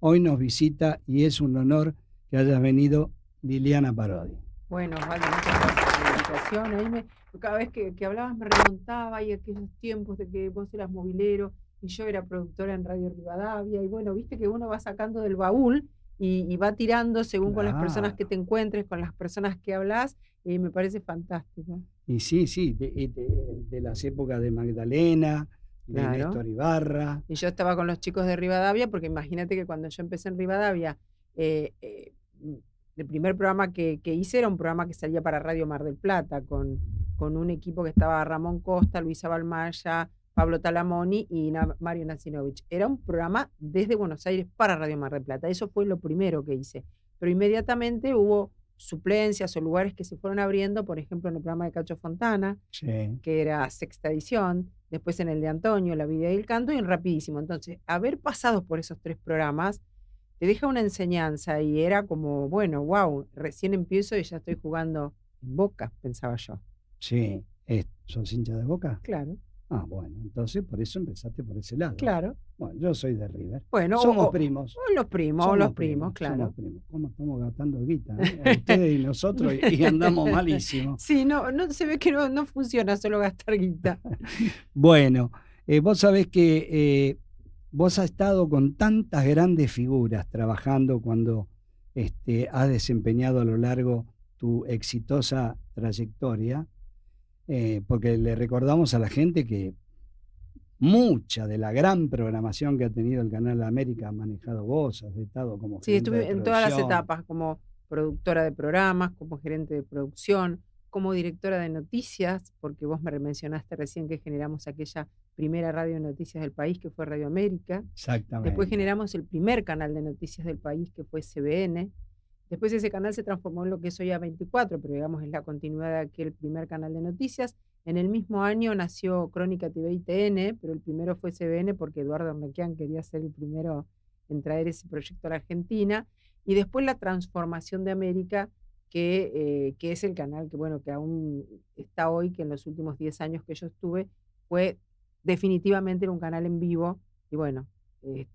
Hoy nos visita y es un honor que hayas venido, Liliana Parodi. Bueno, Osvaldo, muchas gracias por la invitación. Cada vez que hablabas me remontaba y aquellos tiempos de que vos eras movilero y yo era productora en Radio Rivadavia. Y bueno, viste que uno va sacando del baúl y va tirando según con las personas que Claro. te encuentres, con las personas que hablas, y me parece fantástico. Y sí, de las épocas de Magdalena, de Claro. Néstor Ibarra. Y yo estaba con los chicos de Rivadavia, porque imagínate que cuando yo empecé en Rivadavia, eh, eh, mm, el primer programa que hice era un programa que salía para Radio Mar del Plata, con un equipo que estaba Ramón Costa, Luisa Balmaya, Pablo Talamoni y Mario Nasinovich. Era un programa desde Buenos Aires para Radio Mar del Plata. Eso fue lo primero que hice. Pero inmediatamente hubo suplencias o lugares que se fueron abriendo, por ejemplo, en el programa de Cacho Fontana, Sí. que era sexta edición, después en el de Antonio, La vida y el canto, y en Rapidísimo. Entonces, haber pasado por esos 3 programas te deja una enseñanza y era como, bueno, wow, recién empiezo y ya estoy jugando en Boca, pensaba yo. Sí. ¿Sos hincha de Boca? Claro, Ah, bueno, entonces por eso empezaste por ese lado. claro. Bueno, yo soy de River. Bueno, Somos primos. o los Somos primos, primos, somos claro. primos. ¿Cómo estamos gastando guita, ustedes y nosotros y andamos malísimos. Sí, no se ve que no funciona solo gastar guita. Bueno, vos sabés que vos has estado con tantas grandes figuras trabajando cuando has desempeñado a lo largo tu exitosa trayectoria, porque le recordamos a la gente que mucha de la gran programación que ha tenido el Canal América has manejado vos, has estado como Sí, gerente de estuve en todas las producción. etapas, como productora de programas, como gerente de producción, como directora de noticias, porque vos me mencionaste recién que generamos aquella primera radio de noticias del país, que fue Radio América. Después Exactamente. generamos el primer canal de noticias del país, que fue CBN. Después ese canal se transformó en lo que es hoy A24, pero digamos es la continuidad de aquel primer canal de noticias. En el mismo año nació Crónica TV y TN, pero el primero fue CBN porque Eduardo Arnequian quería ser el primero en traer ese proyecto a la Argentina. Y después la transformación de América, que es el canal que, bueno, que aún está hoy, que en los últimos 10 años que yo estuve, fue definitivamente un canal en vivo. Y bueno,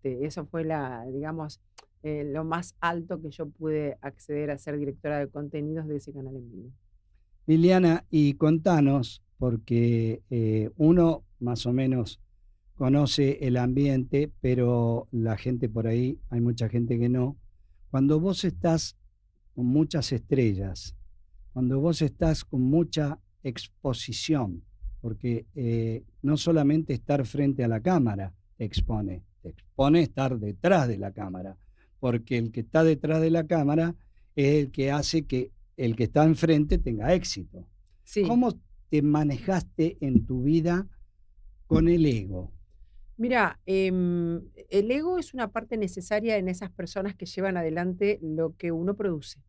eso fue digamos, lo más alto que yo pude acceder a ser directora de contenidos de ese canal en vivo. Liliana, y contanos, porque uno más o menos conoce el ambiente, pero la gente por ahí, hay mucha gente que no. Cuando vos estás con muchas estrellas, cuando vos estás con mucha exposición, porque no solamente estar frente a la cámara te expone estar detrás de la cámara, porque el que está detrás de la cámara es el que hace que el que está enfrente tenga éxito. Sí. ¿Cómo te manejaste en tu vida con el ego? Mira, el ego es una parte necesaria en esas personas que llevan adelante lo que uno produce.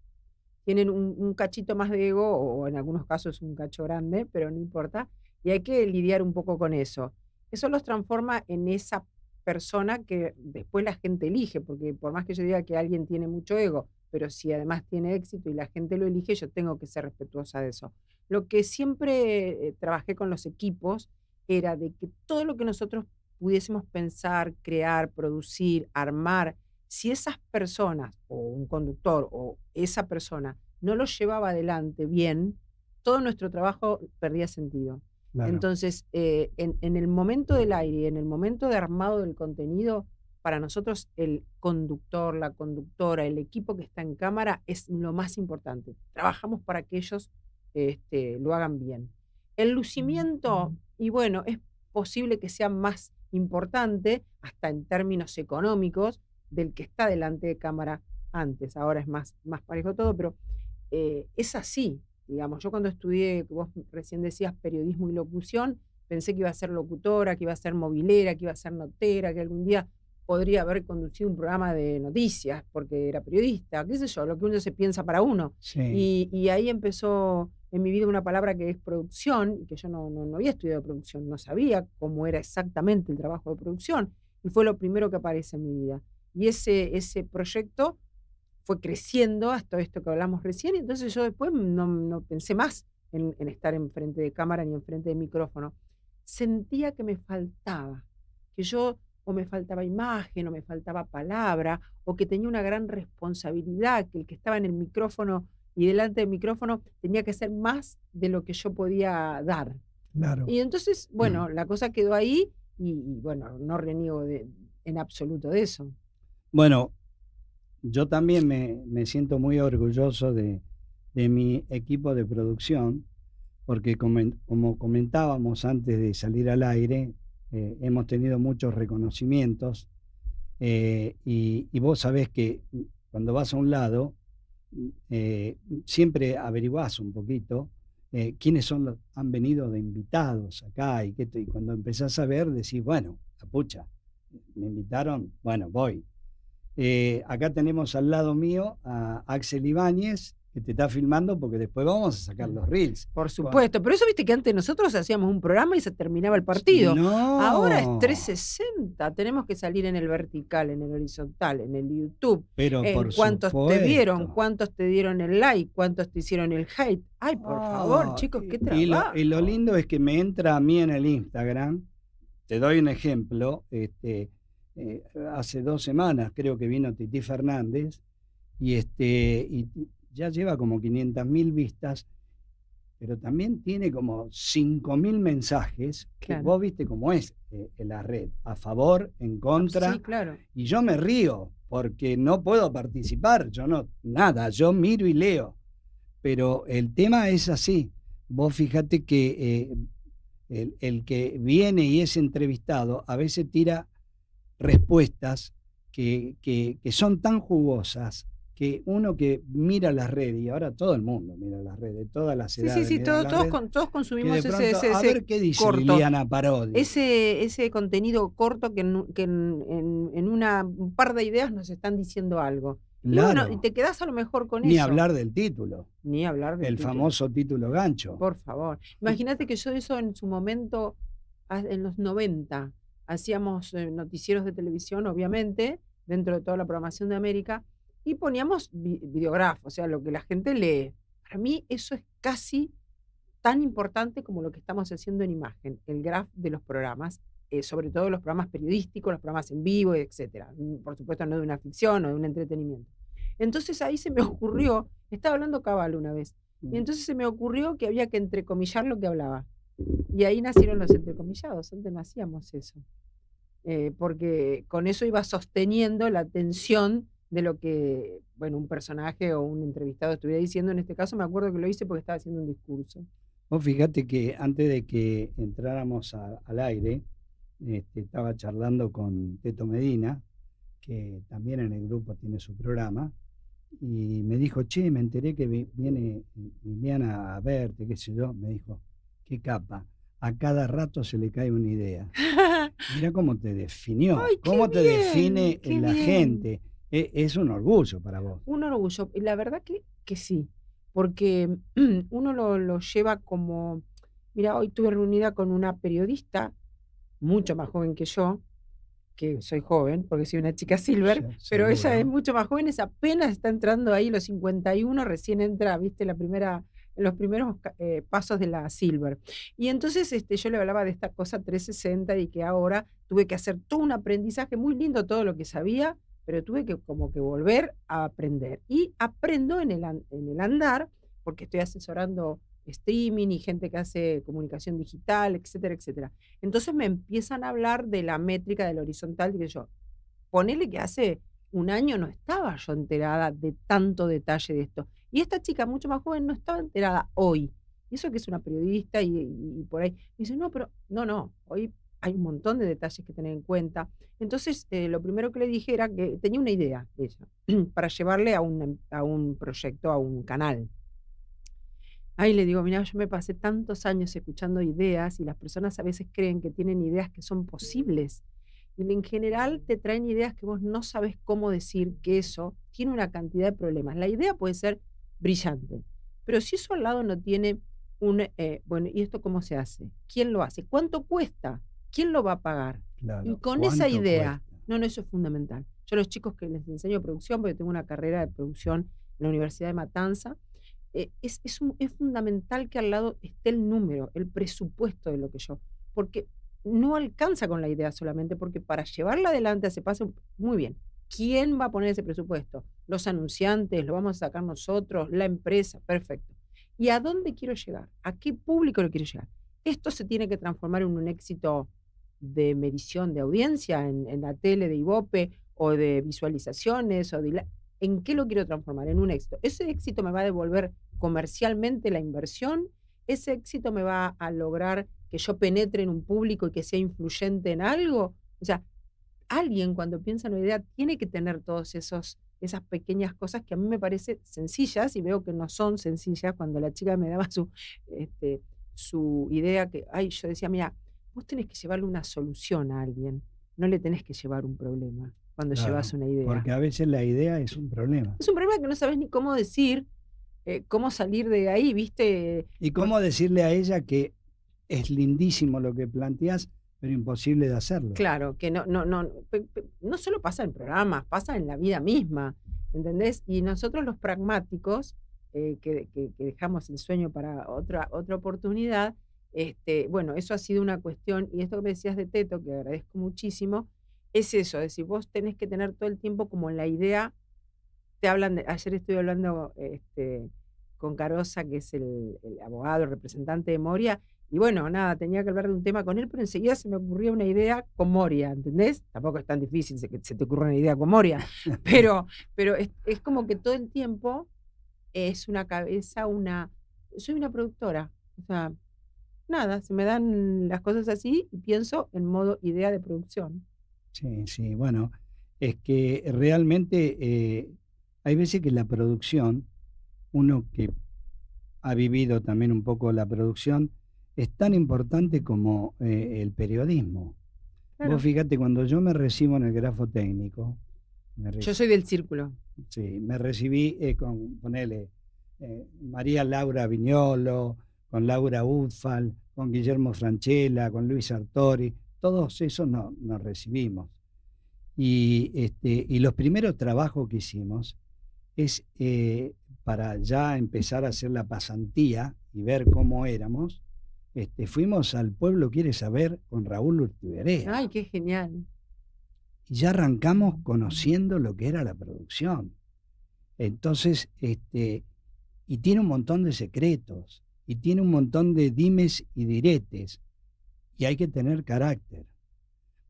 Tienen un cachito más de ego, o en algunos casos un cacho grande, pero no importa, y hay que lidiar un poco con eso. Eso los transforma en esa persona que después la gente elige, porque por más que yo diga que alguien tiene mucho ego, pero si además tiene éxito y la gente lo elige, yo tengo que ser respetuosa de eso. Lo que siempre trabajé con los equipos era de que todo lo que nosotros pudiésemos pensar, crear, producir, armar, si esas personas, o un conductor, o esa persona, no lo llevaba adelante bien, todo nuestro trabajo perdía sentido. Claro. Entonces, en el momento del aire y en el momento de armado del contenido, para nosotros el conductor, la conductora, el equipo que está en cámara es lo más importante. Trabajamos para que ellos lo hagan bien. El lucimiento, y bueno, es posible que sea más importante, hasta en términos económicos, del que está delante de cámara antes. Ahora es más parejo todo, pero es así. Digamos, yo cuando estudié, vos recién decías periodismo y locución, pensé que iba a ser locutora, que iba a ser movilera, que iba a ser notera, que algún día podría haber conducido un programa de noticias porque era periodista, qué sé yo, lo que uno se piensa para uno. Sí. Y ahí empezó en mi vida una palabra que es producción, y que yo no había estudiado producción, no sabía cómo era exactamente el trabajo de producción, y fue lo primero que aparece en mi vida. Y ese proyecto fue creciendo hasta esto que hablamos recién, y entonces yo después no pensé más en estar enfrente de cámara ni enfrente de micrófono. Sentía que me faltaba, que yo o me faltaba imagen, o me faltaba palabra, o que tenía una gran responsabilidad, que el que estaba en el micrófono y delante del micrófono tenía que ser más de lo que yo podía dar. Claro. Y entonces, bueno, la cosa quedó ahí bueno, no reniego en absoluto de eso. Bueno, yo también me siento muy orgulloso de mi equipo de producción, porque como comentábamos antes de salir al aire, hemos tenido muchos reconocimientos, y vos sabés que cuando vas a un lado, siempre averiguás un poquito quiénes son han venido de invitados acá, y cuando empezás a ver decís, bueno, la pucha, me invitaron, bueno, voy. Acá tenemos al lado mío a Axel Ibáñez, que te está filmando porque después vamos a sacar los reels. Por supuesto, pero eso viste que antes nosotros hacíamos un programa y se terminaba el partido. Ahora es No, 360, tenemos que salir en el vertical, en el horizontal, en el YouTube, pero en por cuántos te vieron, supuesto. cuántos te dieron el like, cuántos te hicieron el hate. Ay, por favor, Ah, chicos, qué y lo trabajo. lindo es que me entra a mí en el Instagram. Te doy un ejemplo. Hace 2 semanas creo que vino Titi Fernández y ya lleva como 500.000 vistas, pero también tiene como 5.000 mensajes, que Claro. vos viste cómo es en la red, a favor, en contra, Sí, claro. y yo me río porque no puedo participar, yo no, nada, yo miro y leo, pero el tema es así. Vos fíjate que el que viene y es entrevistado a veces tira respuestas que son tan jugosas que uno que mira las redes, y ahora todo el mundo mira las redes, todas las Sí, sí, edades sí, miran las redes, todos que consumimos de ese, pronto, a ver qué dice corto, Liliana Parodi. ese contenido corto que en un par de ideas nos están diciendo algo. Y bueno, y Claro, te quedás a lo mejor con ni eso. hablar del título, Ni hablar del el título. famoso título gancho. Por favor. Imagínate que yo eso en su momento, en los 90, hacíamos noticieros de televisión, obviamente, dentro de toda la programación de América, y poníamos videógrafos, o sea, lo que la gente lee. Para mí eso es casi tan importante como lo que estamos haciendo en imagen, el graph de los programas, sobre todo los programas periodísticos, los programas en vivo, etcétera. Por supuesto, no de una ficción o de un entretenimiento. Entonces ahí se me ocurrió, estaba hablando Cabal una vez, y entonces se me ocurrió que había que entrecomillar lo que hablaba. Y ahí nacieron los entrecomillados, antes no hacíamos eso. Porque con eso iba sosteniendo la atención de lo que, bueno, un personaje o un entrevistado estuviera diciendo. En este caso me acuerdo que lo hice porque estaba haciendo un discurso. Vos fíjate que antes de que entráramos al aire, estaba charlando con Teto Medina, que también en el grupo tiene su programa, y me dijo, che, me enteré que viene Liliana a verte, qué sé yo. Me dijo, qué capa, a cada rato se le cae una idea. Mirá cómo te definió, ¡Ay, qué cómo te bien! define ¡Qué la bien! gente. Es un orgullo para vos. Un orgullo. Y la verdad que sí, porque uno lo lleva como, mira, hoy estuve reunida con una periodista mucho más joven que yo, que soy joven, porque soy una chica silver, pero ella es Seguro. mucho más joven, apenas está entrando ahí los 51, recién entra, viste, en los primeros pasos de la silver. Y entonces yo le hablaba de esta cosa 360 y que ahora tuve que hacer todo un aprendizaje muy lindo, todo lo que sabía, pero tuve que como que volver a aprender. Y aprendo en el andar, porque estoy asesorando streaming y gente que hace comunicación digital, etcétera, etcétera. Entonces me empiezan a hablar de la métrica del horizontal, que yo, ponele que hace un año no estaba yo enterada de tanto detalle de esto. Y esta chica mucho más joven no estaba enterada hoy. Y eso que es una periodista y por ahí. Me dice, no, pero no, hoy hay un montón de detalles que tener en cuenta. Entonces, lo primero que le dije era que tenía una idea de ella para llevarle a un proyecto, a un canal. Ahí le digo, mira, yo me pasé tantos años escuchando ideas y las personas a veces creen que tienen ideas que son posibles. Y en general te traen ideas que vos no sabes cómo decir que eso tiene una cantidad de problemas. La idea puede ser brillante, pero si eso al lado no tiene bueno, ¿y esto cómo se hace? ¿Quién lo hace? ¿Cuánto cuesta? ¿Quién lo va a pagar? Y Claro, con esa ¿cuánto idea, cuesta? no, eso es fundamental. Yo a los chicos que les enseño producción, porque tengo una carrera de producción en la Universidad de Matanza, es fundamental que al lado esté el número, el presupuesto de lo que yo, porque no alcanza con la idea solamente, porque para llevarla adelante se pasa muy bien. ¿Quién va a poner ese presupuesto? Los anunciantes, lo vamos a sacar nosotros, la empresa, perfecto. ¿Y a dónde quiero llegar? ¿A qué público le quiero llegar? Esto se tiene que transformar en un éxito de medición de audiencia en la tele de Ibope o de visualizaciones ¿en qué lo quiero transformar? En un éxito. Ese éxito me va a devolver comercialmente la inversión, ese éxito me va a lograr que yo penetre en un público y que sea influyente en algo. O sea, alguien cuando piensa en una idea tiene que tener todos esas pequeñas cosas que a mí me parecen sencillas y veo que no son sencillas. Cuando la chica me daba su idea, que, ay, yo decía, mira, vos tenés que llevarle una solución a alguien, no le tenés que llevar un problema cuando llevas Claro, una idea. porque a veces la idea es un problema. Es un problema que no sabes ni cómo decir, cómo salir de ahí, ¿viste? ¿Y cómo decirle a ella que es lindísimo lo que planteás, pero imposible de hacerlo? Claro, que no solo pasa en programas, pasa en la vida misma, ¿entendés? Y nosotros los pragmáticos, que dejamos el sueño para otra oportunidad, bueno, eso ha sido una cuestión, y esto que me decías de Teto, que agradezco muchísimo, es eso, es decir, vos tenés que tener todo el tiempo como la idea, te hablan ayer estuve hablando con Carosa, que es el abogado, el representante de Moria, y bueno, nada, tenía que hablar de un tema con él, pero enseguida se me ocurría una idea con Moria, ¿entendés? Tampoco es tan difícil que se te ocurra una idea con Moria, pero es como que todo el tiempo es una cabeza, soy una productora, o sea, nada, se me dan las cosas así y pienso en modo idea de producción. Sí, sí, bueno, es que realmente hay veces que la producción, uno que ha vivido también un poco la producción, es tan importante como el periodismo. Vos Claro, fíjate, cuando yo me recibo en el grafo técnico, me, yo reci- soy del círculo. sí, me recibí con, ponele, María Laura Viñolo, con Laura Ufal, con Guillermo Franchella, con Luis Sartori, todos esos nos recibimos. Y los primeros trabajos que hicimos es para ya empezar a hacer la pasantía y ver cómo éramos. Fuimos al Pueblo Quiere Saber con Raúl Urtiberea Ay, qué genial. y ya arrancamos conociendo lo que era la producción. Entonces, y tiene un montón de secretos y tiene un montón de dimes y diretes y hay que tener carácter.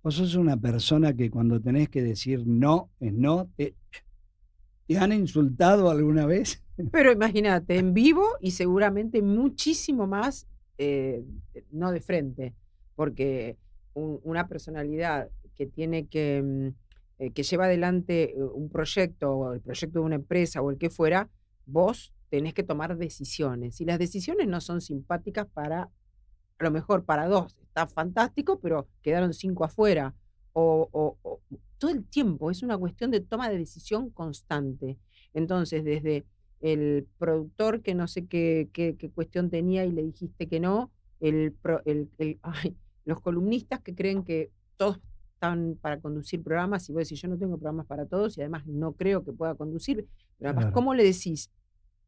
Vos sos una persona que cuando tenés que decir no es no. ¿Te han insultado alguna vez? Pero imagínate, en vivo y seguramente muchísimo más, no de frente, porque una personalidad que tiene que lleva adelante un proyecto, o el proyecto de una empresa, o el que fuera, vos tenés que tomar decisiones. Y las decisiones no son simpáticas a lo mejor para 2 está fantástico, pero quedaron 5 afuera. O todo el tiempo es una cuestión de toma de decisión constante. Entonces, desde el productor que no sé qué cuestión tenía y le dijiste que no, los columnistas que creen que todos están para conducir programas y vos decís, yo no tengo programas para todos y además no creo que pueda conducir, pero además, Claro. ¿cómo le decís?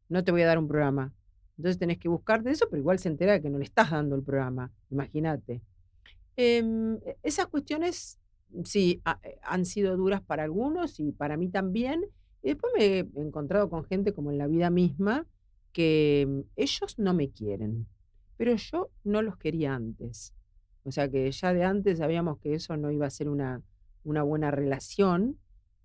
No te voy a dar un programa. Entonces tenés que buscarte eso, pero igual se entera de que no le estás dando el programa, imagínate. Esas cuestiones sí, han sido duras para algunos y para mí también. Y después me he encontrado con gente como en la vida misma que ellos no me quieren, pero yo no los quería antes. O sea que ya de antes sabíamos que eso no iba a ser una buena relación,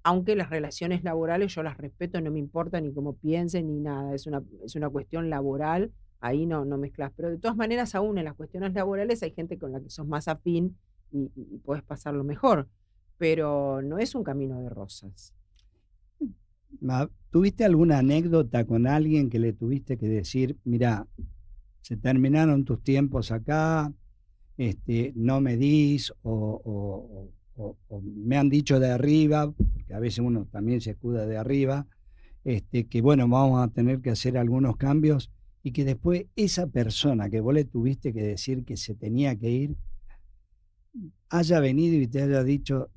aunque las relaciones laborales yo las respeto, no me importa ni cómo piensen ni nada, es una cuestión laboral, ahí no mezclas. Pero de todas maneras, aún en las cuestiones laborales hay gente con la que sos más afín y podés pasarlo mejor, pero no es un camino de rosas. ¿Tuviste alguna anécdota con alguien que le tuviste que decir, mira, se terminaron tus tiempos acá, no me dis, o me han dicho de arriba, porque a veces uno también se escuda de arriba, que bueno, vamos a tener que hacer algunos cambios y que después esa persona que vos le tuviste que decir que se tenía que ir, haya venido y te haya dicho,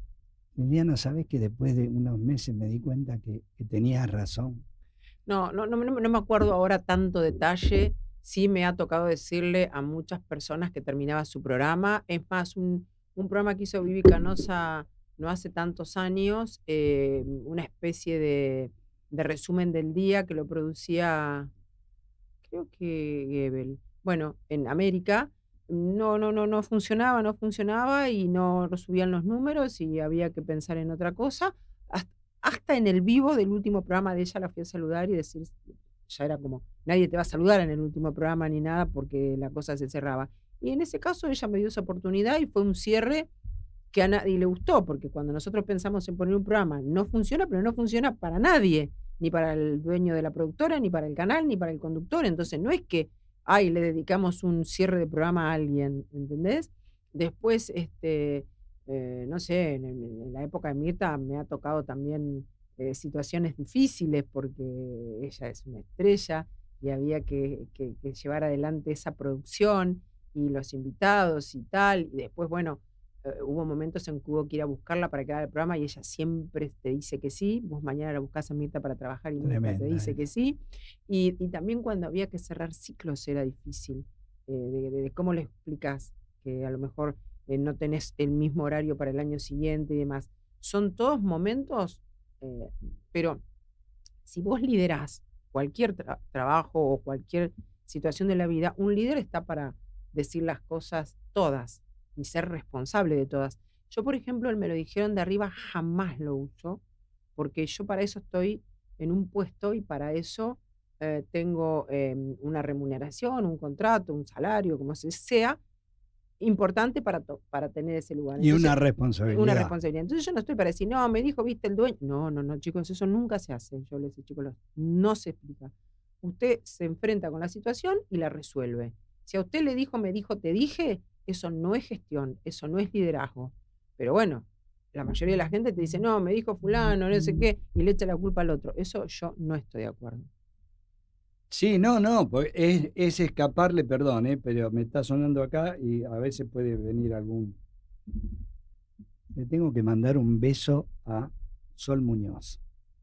Liliana, ¿sabes que después de unos meses me di cuenta que tenías razón? No me acuerdo ahora tanto detalle. Sí me ha tocado decirle a muchas personas que terminaba su programa. Es más, un programa que hizo Vivi Canosa no hace tantos años, una especie de resumen del día que lo producía, creo que Gebel. Bueno, en América no funcionaba, no funcionaba y no subían los números y había que pensar en otra cosa. Hasta en el vivo del último programa de ella la fui a saludar y decir, ya era como, nadie te va a saludar en el último programa ni nada porque la cosa se cerraba. Y en ese caso ella me dio esa oportunidad y fue un cierre que a nadie le gustó, porque cuando nosotros pensamos en poner un programa, no funciona, pero no funciona para nadie, ni para el dueño de la productora, ni para el canal, ni para el conductor. Entonces, no es que, ay, le dedicamos un cierre de programa a alguien, ¿entendés? Después, no sé, en la época de Mirta me ha tocado también situaciones difíciles, porque ella es una estrella y había que llevar adelante esa producción y los invitados y tal. Y después, bueno, hubo momentos en que hubo que ir a buscarla para que haga el programa y ella siempre te dice que sí. Vos mañana la buscás a Mirta para trabajar y Mirta te Tremenda dice que ella. sí. Y también cuando había que cerrar ciclos era difícil, de cómo le explicás que a lo mejor no tenés el mismo horario para el año siguiente y demás. Son todos momentos, eh, pero si vos liderás cualquier trabajo o cualquier situación de la vida, un líder está para decir las cosas todas y ser responsable de todas. Yo, por ejemplo, el me lo dijeron de arriba jamás lo uso, porque yo para eso estoy en un puesto y para eso tengo una remuneración, un contrato, un salario, como sea, importante para tener ese lugar. Y una Entonces, una responsabilidad. responsabilidad. Entonces yo no estoy para decir, no, me dijo, viste el dueño. No, no, no, chicos, eso nunca se hace. Yo les digo, chicos, no se explica. Usted se enfrenta con la situación y la resuelve. Si a usted le dijo, me dijo, te dije, eso no es gestión, eso no es liderazgo. Pero bueno, la mayoría de la gente te dice, no, me dijo fulano, no sé qué, y le echa la culpa al otro. Eso yo no estoy de acuerdo. Sí, no, pues es escaparle, perdón, pero me está sonando acá y a veces puede venir algún. Le tengo que mandar un beso a Sol Muñoz,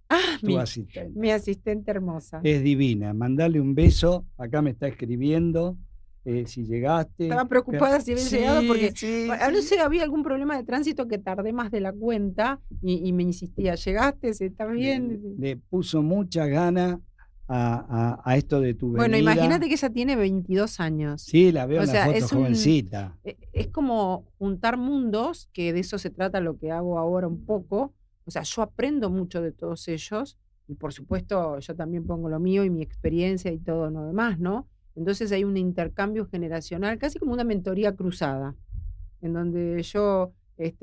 Ah, tu mi asistente. asistente hermosa. Es divina. Mandale un beso. Acá me está escribiendo. Si llegaste. Estaba preocupada si había llegado Sí, porque, sí, no sí. sé, había algún problema de tránsito que tardé más de la cuenta y me insistía, ¿llegaste? ¿Sí, ¿estás Le, le- bien? le puso mucha gana a esto de tu Bueno, venida. imagínate que ella tiene 22 años. Sí, la veo O en la sea, foto jovencita. es como juntar mundos, que de eso se trata lo que hago ahora un poco. O sea, yo aprendo mucho de todos ellos y por supuesto yo también pongo lo mío y mi experiencia y todo lo demás, ¿no? Entonces hay un intercambio generacional, casi como una mentoría cruzada, en donde yo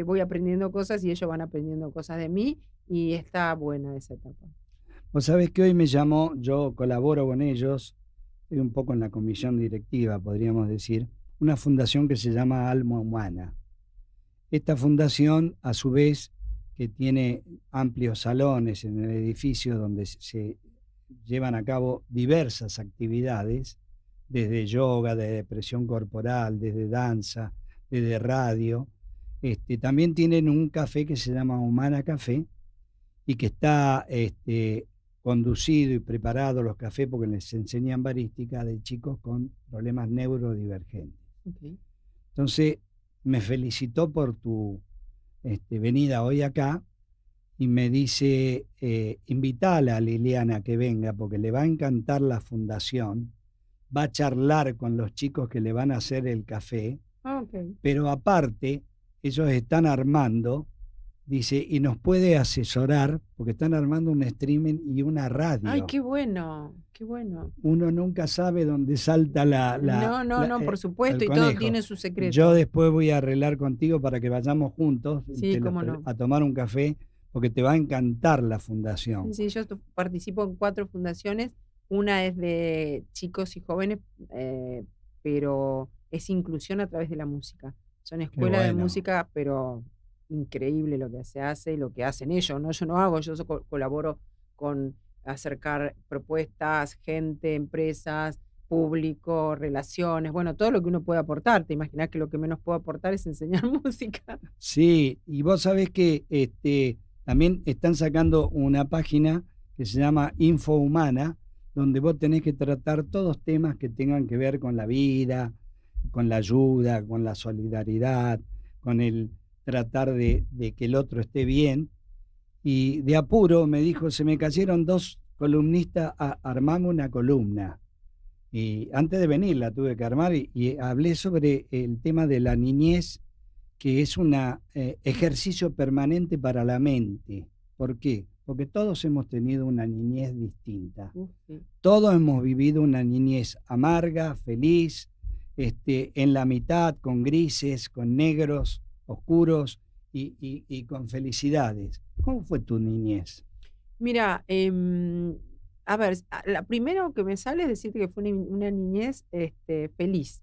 voy aprendiendo cosas y ellos van aprendiendo cosas de mí y está buena esa etapa. Vos sabés que hoy me llamó, yo colaboro con ellos, estoy un poco en la comisión directiva, podríamos decir, una fundación que se llama Alma Humana. Esta fundación, a su vez, que tiene amplios salones en el edificio donde se llevan a cabo diversas actividades, desde yoga, de depresión corporal, desde danza, desde radio. También tienen un café que se llama Humana Café y que está conducido y preparado los cafés porque les enseñan barística de chicos con problemas neurodivergentes. Ok. Entonces, me felicitó por tu venida hoy acá y me dice, invítala a Liliana que venga porque le va a encantar la fundación, va a charlar con los chicos que le van a hacer el café, Ok. pero aparte, ellos están armando, dice, y nos puede asesorar porque están armando un streaming y una Ay, radio. qué bueno, qué bueno. Uno nunca sabe dónde salta No, no, no, por el supuesto, y todo conejo. tiene su Yo secreto. después voy a arreglar contigo para que vayamos juntos Sí, cómo no. a tomar un café, porque te va a encantar la fundación. Sí, yo participo en 4 fundaciones. Una es de chicos y jóvenes, pero es inclusión a través de la música. Son Qué escuelas de bueno. música, pero increíble lo que se hace y lo que hacen ellos, ¿no? Yo no hago, yo colaboro con acercar propuestas, gente, empresas, público, relaciones, bueno, todo lo que uno puede aportar. Te imaginas que lo que menos puedo aportar es enseñar música. Sí, y vos sabés que también están sacando una página que se llama Info Humana, donde vos tenés que tratar todos temas que tengan que ver con la vida, con la ayuda, con la solidaridad, con el tratar de que el otro esté bien. Y de apuro me dijo, se me cayeron dos columnistas, armame una columna. Y antes de venir la tuve que armar y hablé sobre el tema de la niñez, que es un ejercicio permanente para la mente. ¿Por qué? Porque todos hemos tenido una niñez distinta. Sí. Todos hemos vivido una niñez amarga, feliz, en la mitad, con grises, con negros, oscuros y con felicidades. ¿Cómo fue tu niñez? Mira, a ver, la primero que me sale es decirte que fue una niñez feliz.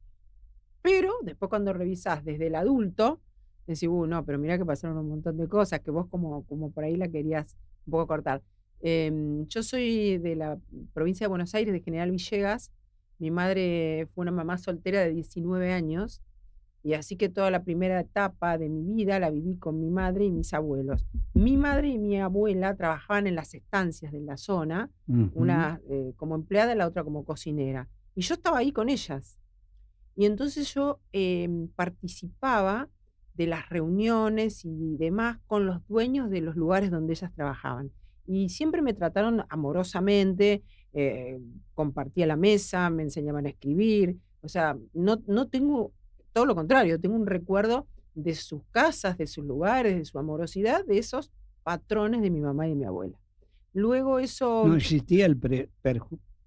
Pero después cuando revisás desde el adulto, decís, no, pero mira que pasaron un montón de cosas que vos como por ahí la querías un poco cortar. Yo soy de la provincia de Buenos Aires, de General Villegas. Mi madre fue una mamá soltera de 19 años y así que toda la primera etapa de mi vida la viví con mi madre y mis abuelos. Mi madre y mi abuela trabajaban en las estancias de la zona, Ujú. una como empleada y la otra como cocinera. Y yo estaba ahí con ellas. Y entonces yo participaba de las reuniones y demás con los dueños de los lugares donde ellas trabajaban. Y siempre me trataron amorosamente, eh, compartía la mesa, me enseñaban a escribir. O sea, no tengo, todo lo contrario, tengo un recuerdo de sus casas, de sus lugares, de su amorosidad, de esos patrones de mi mamá y de mi abuela. Luego ¿No eso. existía el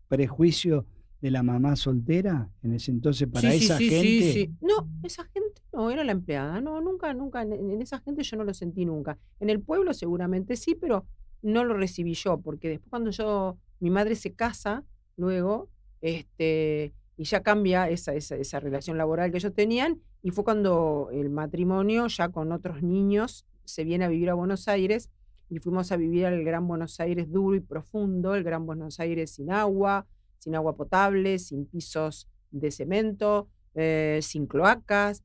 prejuicio de la mamá soltera en ese entonces Sí, para sí, esa sí, sí, gente? sí. No, esa gente no, era la empleada. No, nunca, nunca, en esa gente yo no lo sentí nunca. En el pueblo seguramente sí, pero no lo recibí yo, porque después cuando mi madre se casa, luego, y ya cambia esa relación laboral que ellos tenían, y fue cuando el matrimonio, ya con otros niños, se viene a vivir a Buenos Aires, y fuimos a vivir al Gran Buenos Aires duro y profundo, el Gran Buenos Aires sin agua potable, sin pisos de cemento, sin cloacas,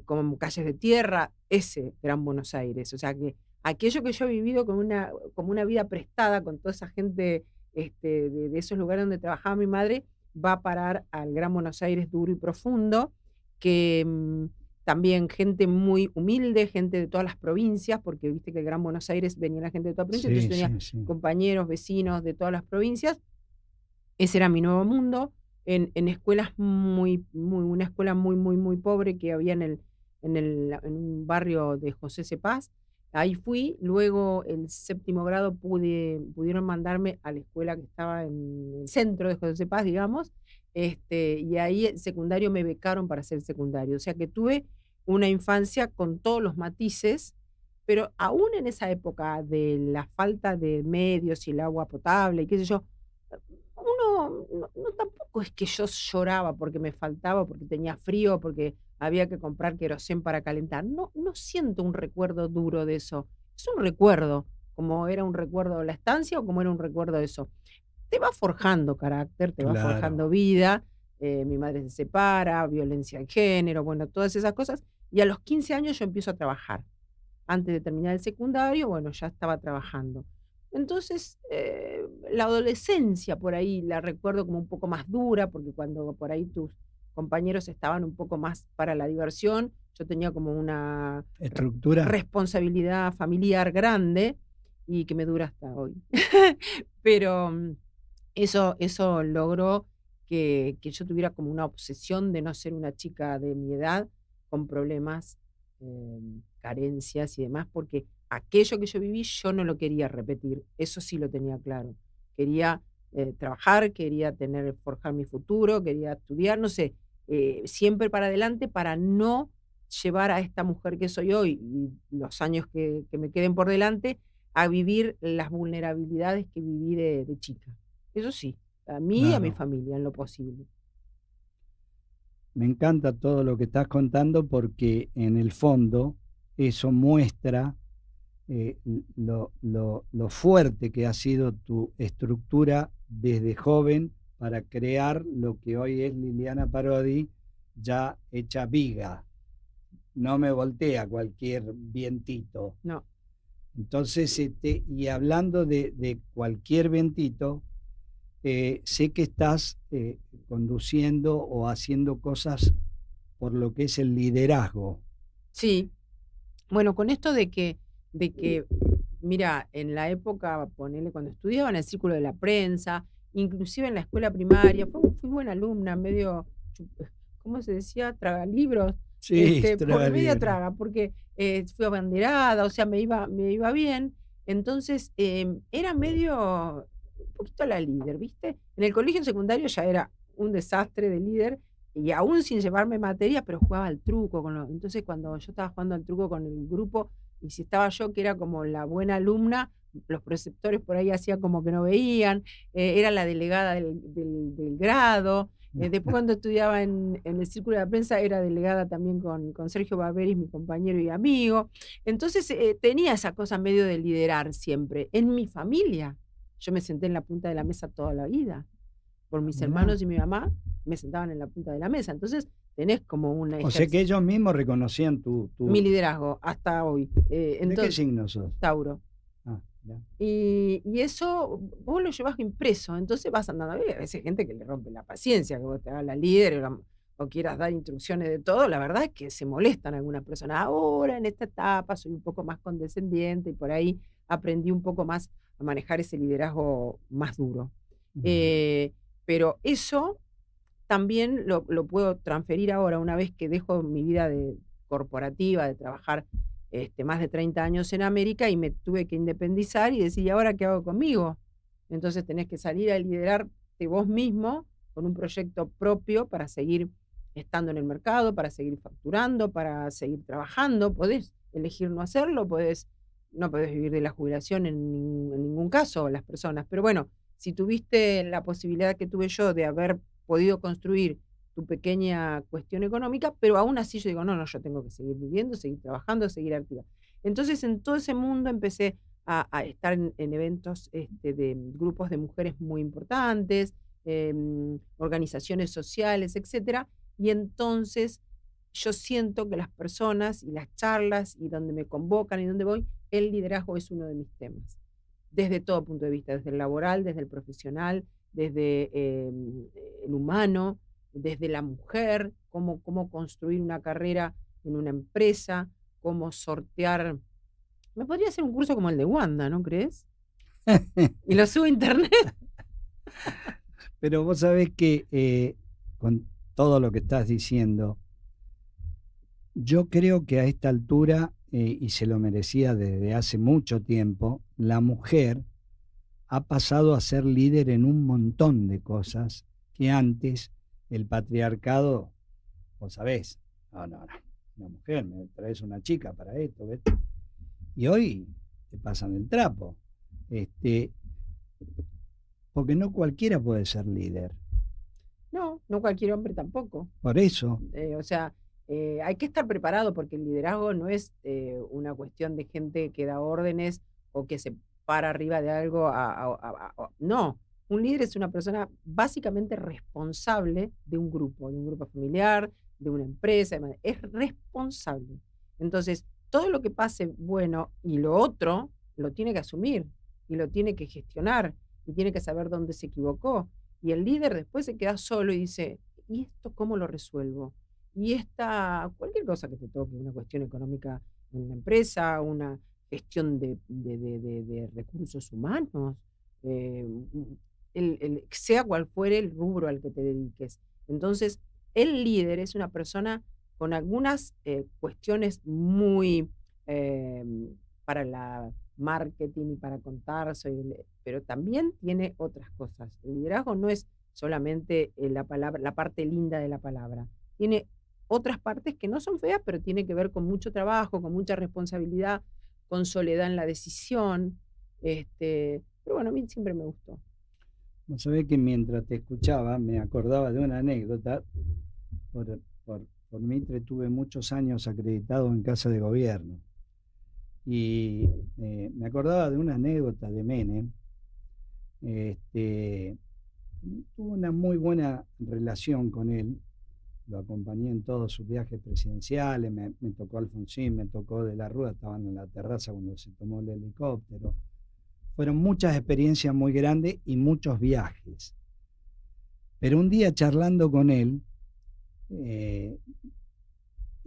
con calles de tierra, ese Gran Buenos Aires. O sea que aquello que yo he vivido como una vida prestada con toda esa gente de esos lugares donde trabajaba mi madre, va a parar al Gran Buenos Aires duro y profundo, que también gente muy humilde, gente de todas las provincias, porque viste que el Gran Buenos Aires venía la gente de toda la provincia, entonces Sí, yo tenía sí, sí. compañeros, vecinos de todas las provincias. Ese era mi nuevo mundo, en escuelas una escuela muy, muy, muy pobre que había en un barrio de José Cepaz. Ahí fui, luego el séptimo grado pudieron mandarme a la escuela que estaba en el centro de José Cepaz, digamos, y ahí el secundario me becaron para hacer el secundario. O sea que tuve una infancia con todos los matices, pero aún en esa época de la falta de medios y el agua potable y qué sé yo, uno no tampoco es que yo lloraba porque me faltaba, porque tenía frío, porque había que comprar querosén para calentar. No siento un recuerdo duro de eso. Es un recuerdo, como era un recuerdo de la estancia o como era un recuerdo de eso. Te va forjando carácter, te va forjando Claro. vida. Mi madre se separa, violencia de género, bueno, todas esas cosas. Y a los 15 años yo empiezo a trabajar. Antes de terminar el secundario, bueno, ya estaba trabajando. Entonces, la adolescencia por ahí la recuerdo como un poco más dura, porque cuando por ahí tus compañeros estaban un poco más para la diversión, yo tenía como una Estructura. responsabilidad familiar grande y que me dura hasta hoy. Pero eso logró que yo tuviera como una obsesión de no ser una chica de mi edad con problemas, carencias y demás, porque aquello que yo viví yo no lo quería repetir, eso sí lo tenía claro. Quería, trabajar, quería forjar mi futuro, quería estudiar, no sé, siempre para adelante para no llevar a esta mujer que soy hoy y los años que me queden por delante a vivir las vulnerabilidades que viví de chica. Eso sí, a mí y a mi Claro. familia en lo posible. Me encanta todo lo que estás contando porque en el fondo eso muestra lo fuerte que ha sido tu estructura desde joven para crear lo que hoy es Liliana Parodi, ya hecha viga. No me voltea cualquier vientito. No, Entonces, y hablando de cualquier vientito, sé que estás conduciendo o haciendo cosas por lo que es el liderazgo. Sí, bueno, con esto de que, mira, en la época, ponele, cuando estudiaba en el círculo de la prensa, inclusive en la escuela primaria, fui buena alumna, medio, ¿cómo se decía? Tragalibros, Sí, por traga media libre. traga, porque fui abanderada, o sea, me iba bien. Entonces, era medio, un poquito la líder, ¿viste? En el colegio secundario ya era un desastre de líder, y aún sin llevarme materia, pero jugaba al truco entonces cuando yo estaba jugando al truco con el grupo, y si estaba yo, que era como la buena alumna, los preceptores por ahí hacían como que no veían, era la delegada del grado. Después cuando estudiaba en el círculo de la prensa, era delegada también con Sergio Barberis, mi compañero y amigo. Entonces tenía esa cosa medio de liderar siempre. En mi familia, yo me senté en la punta de la mesa toda la vida por mis Mirá. hermanos y mi mamá, me sentaban en la punta de la mesa. Entonces, tenés como un O sea que ejercicio, ellos mismos reconocían mi liderazgo hasta hoy. ¿De qué Entonces, signo sos? Tauro. Ah, mirá. Y eso vos lo llevas impreso, entonces vas andando. A veces hay gente que le rompe la paciencia, que vos te hagas la líder o quieras dar instrucciones de todo. La verdad es que se molestan algunas personas. Ahora, en esta etapa, soy un poco más condescendiente y por ahí aprendí un poco más a manejar ese liderazgo más duro. Bueno, Eh, pero eso también lo puedo transferir ahora, una vez que dejo mi vida corporativa, de trabajar más de 30 años en América, y me tuve que independizar y decir, ¿y ahora qué hago conmigo? Entonces tenés que salir a liderarte vos mismo con un proyecto propio para seguir estando en el mercado, para seguir facturando, para seguir trabajando. Podés elegir no hacerlo, no podés vivir de la jubilación en ningún caso, las personas. Pero bueno, si tuviste la posibilidad que tuve yo de haber podido construir tu pequeña cuestión económica, pero aún así yo digo, no, no, yo tengo que seguir viviendo, seguir trabajando, seguir activa. Entonces, en todo ese mundo empecé a estar en eventos de grupos de mujeres muy importantes, organizaciones sociales, etcétera, y entonces yo siento que las personas y las charlas y donde me convocan y donde voy, el liderazgo es uno de mis temas, desde todo punto de vista, desde el laboral, desde el profesional, desde el humano, desde la mujer, cómo construir una carrera en una empresa, cómo sortear. Me podría hacer un curso como el de Wanda, ¿no crees? Y lo subo a internet. pero vos sabés que con todo lo que estás diciendo, yo creo que a esta altura, y se lo merecía desde hace mucho tiempo, la mujer ha pasado a ser líder en un montón de cosas que antes el patriarcado, vos sabés, no, no, no, una mujer, me traes una chica para esto, ¿ves? Y hoy te pasan el trapo, este, porque no cualquiera puede ser líder. No, no cualquier hombre tampoco. Por eso, O sea, hay que estar preparado porque el liderazgo no es una cuestión de gente que da órdenes o que se para arriba de algo. No, un líder es una persona básicamente responsable de un grupo familiar, de una empresa, es responsable. Entonces, todo lo que pase bueno y lo otro lo tiene que asumir y lo tiene que gestionar y tiene que saber dónde se equivocó. Y el líder después se queda solo y dice, ¿y esto cómo lo resuelvo? Y cualquier cosa que te toque, una cuestión económica en la empresa, una gestión de recursos humanos, eh, sea cual fuere el rubro al que te dediques. Entonces, el líder es una persona con algunas cuestiones muy para la marketing y para contar, pero también tiene otras cosas. El liderazgo no es solamente la palabra, la parte linda de la palabra. Tiene otras partes que no son feas, pero tiene que ver con mucho trabajo, con mucha responsabilidad, con soledad en la decisión. Pero bueno, a mí siempre me gustó. vos sabés que mientras te escuchaba me acordaba de una anécdota. Por Mitre tuve muchos años acreditado en Casa de Gobierno y me acordaba de una anécdota de Menem. Este, tuve una muy buena relación con él, lo acompañé en todos sus viajes presidenciales, me tocó Alfonsín, me tocó De la Rúa, estaban en la terraza cuando se tomó el helicóptero. Fueron muchas experiencias muy grandes y muchos viajes. Pero un día charlando con él, eh,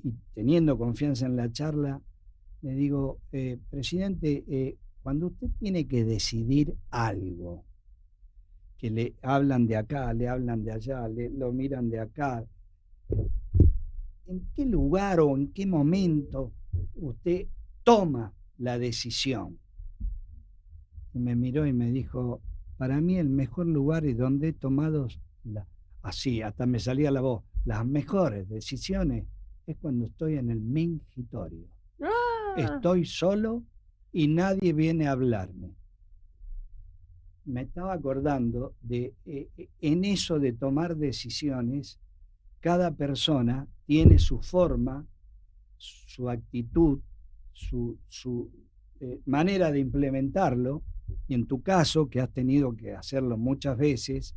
y teniendo confianza en la charla, le digo, presidente, cuando usted tiene que decidir algo, que le hablan de acá, le hablan de allá, lo miran de acá, ¿en qué lugar o en qué momento usted toma la decisión? Y me miró y me dijo, para mí el mejor lugar y donde he tomado, así, hasta me salía la voz, las mejores decisiones es cuando estoy en el mingitorio. ¡Ah! Estoy solo y nadie viene a hablarme. Me estaba acordando de, en eso de tomar decisiones, cada persona tiene su forma, su actitud, su manera de implementarlo, y en tu caso, que has tenido que hacerlo muchas veces,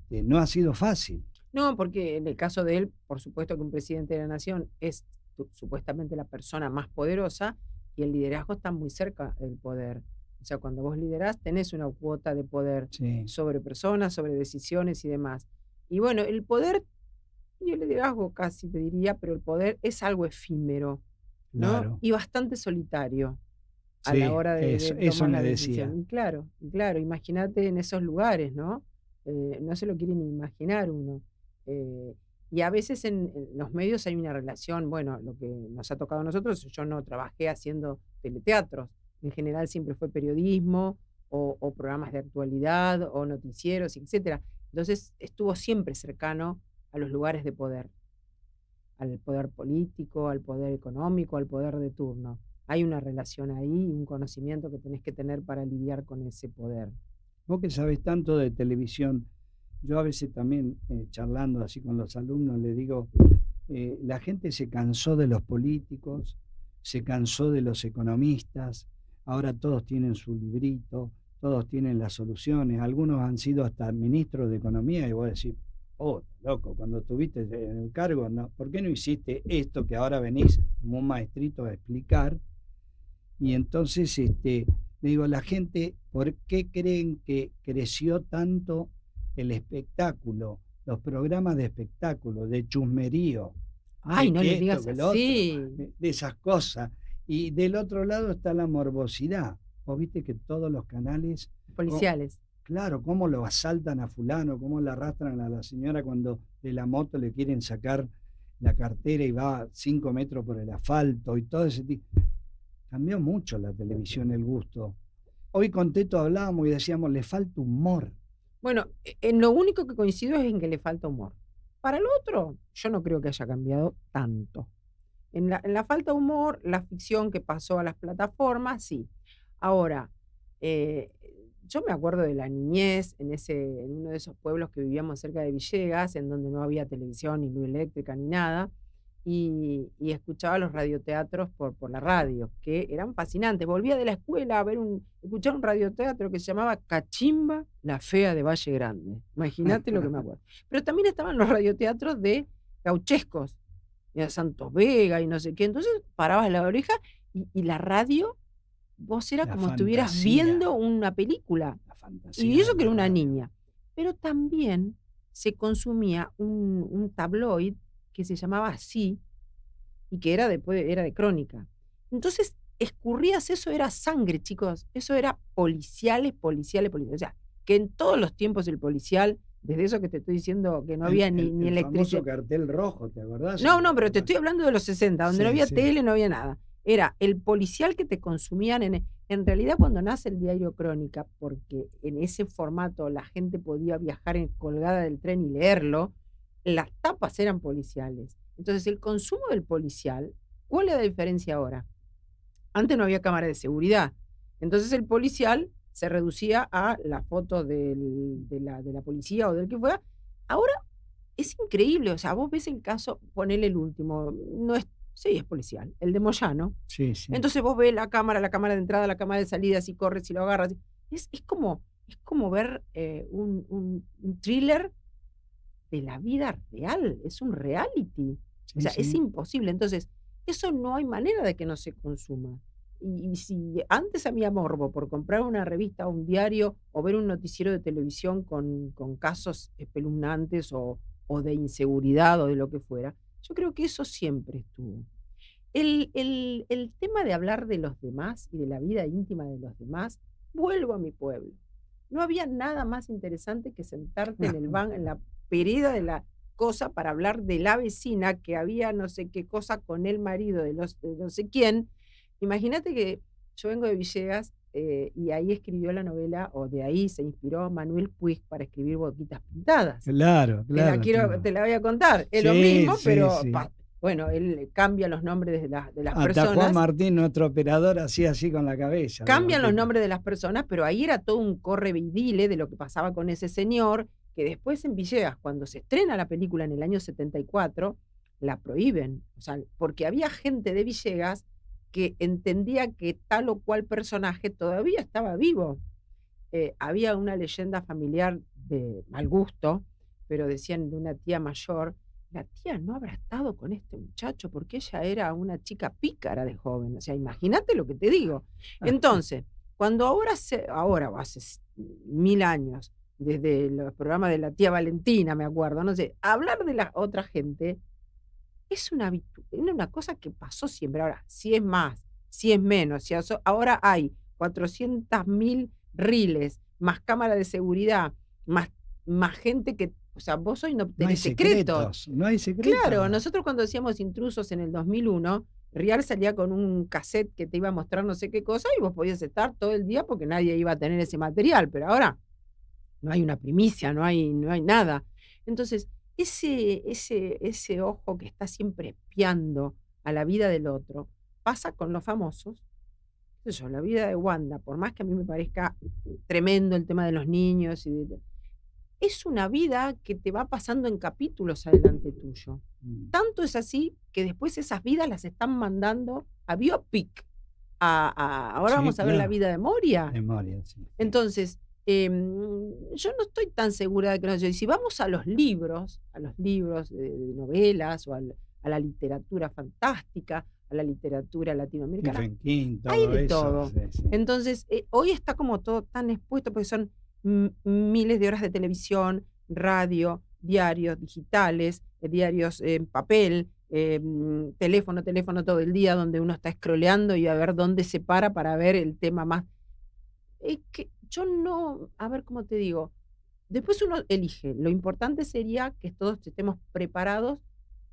no ha sido fácil. No, porque en el caso de él, por supuesto que un presidente de la nación es supuestamente la persona más poderosa y el liderazgo está muy cerca del poder. O sea, cuando vos liderás, tenés una cuota de poder Sí, sobre personas, sobre decisiones y demás. Y bueno, el poder y el liderazgo casi te diría, pero el poder es algo efímero, ¿no? claro. Y bastante solitario a la Sí, hora de eso tomar me la decía. decisión. Y claro, imagínate en esos lugares, ¿no? No se lo quiere ni imaginar uno. Eh, y a veces en los medios hay una relación, bueno, lo que nos ha tocado a nosotros, yo no trabajé haciendo teleteatros, en general siempre fue periodismo o programas de actualidad o noticieros, etcétera. Entonces estuvo siempre cercano a los lugares de poder, al poder político, al poder económico, al poder de turno. Hay una relación ahí y un conocimiento que tenés que tener para lidiar con ese poder. Vos que sabés tanto de televisión, yo a veces también charlando así con los alumnos le digo, la gente se cansó de los políticos, se cansó de los economistas, ahora todos tienen su librito, todos tienen las soluciones, algunos han sido hasta ministros de economía y vos decís, oh, loco, cuando estuviste en el cargo, no, ¿por qué no hiciste esto que ahora venís como un maestrito a explicar? Y entonces, le digo, la gente, ¿por qué creen que creció tanto el espectáculo, los programas de espectáculo, de chusmerío, Ay, no que le esto, digas que lo otro, así. de esas cosas? Y del otro lado está la morbosidad. Vos viste que todos los canales, Policiales. claro, cómo lo asaltan a fulano, cómo le arrastran a la señora cuando de la moto le quieren sacar la cartera y va 5 metros por el asfalto y todo ese tipo. Cambió mucho la televisión, el gusto. Hoy con Teto hablábamos y decíamos, le falta humor. Bueno, en lo único que coincido es en que le falta humor. Para lo otro, yo no creo que haya cambiado tanto. En la falta de humor, la ficción que pasó a las plataformas, sí. Ahora, eh, yo me acuerdo de la niñez en uno de esos pueblos que vivíamos cerca de Villegas, en donde no había televisión, ni luz eléctrica, ni nada, y escuchaba los radioteatros por la radio, que eran fascinantes. Volvía de la escuela a escuchar un radioteatro que se llamaba Cachimba, la fea de Valle Grande. Imagínate lo que me acuerdo. Pero también estaban los radioteatros de gauchescos, y a Santos Vega y no sé qué. Entonces parabas la oreja y la radio, vos era La como estuvieras fantasía, viendo una película. la Y fantasía eso de que la era una radio. niña. Pero también se consumía un tabloid que se llamaba Así y que era de crónica. Entonces, escurrías, eso era sangre, chicos. Eso era policiales, policiales, policiales. O sea, que en todos los tiempos el policial, desde eso que te estoy diciendo que no El, había el, ni el famoso electricidad. cartel rojo, ¿te acordás? No, no, pero te estoy hablando de los 60, donde no Sí, había sí. tele, no había nada. Era el policial que te consumían en realidad cuando nace el diario Crónica, porque en ese formato la gente podía viajar colgada del tren y leerlo, las tapas eran policiales. Entonces el consumo del policial, ¿cuál es la diferencia ahora? Antes no había cámara de seguridad. Entonces el policial se reducía a la foto de la policía o del que fuera. Ahora es increíble, o sea, vos ves el caso, ponele el último, no es, sí, es policial, el de Moyano. Sí, sí. Entonces vos ves la cámara de entrada, la cámara de salida, si corres, si lo agarras. Es como ver un thriller de la vida real, es un reality. O Sí, sea, es sí. imposible. Entonces, eso no hay manera de que no se consuma. y si antes había morbo por comprar una revista o un diario o ver un noticiero de televisión con casos espeluznantes o de inseguridad o de lo que fuera, yo creo que eso siempre estuvo. El tema de hablar de los demás y de la vida íntima de los demás, vuelvo a mi pueblo. No había nada más interesante que sentarte en la vereda de la cosa para hablar de la vecina que había no sé qué cosa con el marido de no sé quién. Imagínate que yo vengo de Villegas, y ahí escribió la novela, o de ahí se inspiró Manuel Puig para escribir Boquitas Pintadas. Claro, claro, claro. Te la voy a contar. Es lo Sí, mismo, sí, pero sí. bueno, él cambia los nombres de las Hasta Juan personas. Martín, nuestro operador, hacía así con la cabeza. Cambian los nombres de las personas, pero ahí era todo un corre-vidile de lo que pasaba con ese señor, que después en Villegas, cuando se estrena la película en el año 74, la prohíben. O sea, porque había gente de Villegas que entendía que tal o cual personaje todavía estaba vivo. Había una leyenda familiar de mal gusto, pero decían de una tía mayor, la tía no habrá estado con este muchacho porque ella era una chica pícara de joven. O sea, imagínate lo que te digo. Entonces, cuando ahora o hace 1000 años, desde los programas de la tía Valentina, me acuerdo, no sé, hablar de la otra gente es una cosa que pasó siempre. Ahora, si es más, si es menos, ahora hay 400.000 riles, más cámara de seguridad, más gente que, o sea, vos hoy no No hay tenés secretos. secretos, no hay secretos. Claro, nosotros cuando hacíamos Intrusos en el 2001, Rial salía con un cassette que te iba a mostrar no sé qué cosa y vos podías estar todo el día porque nadie iba a tener ese material, pero ahora no hay una primicia, no hay nada. Entonces, ese ojo que está siempre espiando a la vida del otro, pasa con los famosos. Qué sé yo, la vida de Wanda, por más que a mí me parezca tremendo el tema de los niños, es una vida que te va pasando en capítulos adelante tuyo. Tanto es así que después esas vidas las están mandando a biopic. Ahora Sí, vamos a ver la claro. vida de Moria. Memoria, sí. Entonces, yo no estoy tan segura de que no sé. Y si vamos a los libros de novelas o a la literatura fantástica, a la literatura latinoamericana, Stephen King, hay todo de eso. todo. Sí, sí. Entonces, hoy está como todo tan expuesto porque son miles de horas de televisión, radio, diarios digitales, diarios en papel, teléfono todo el día, donde uno está scrolleando y a ver dónde se para ver el tema más. Es que yo no, a ver cómo te digo, después uno elige. Lo importante sería que todos estemos preparados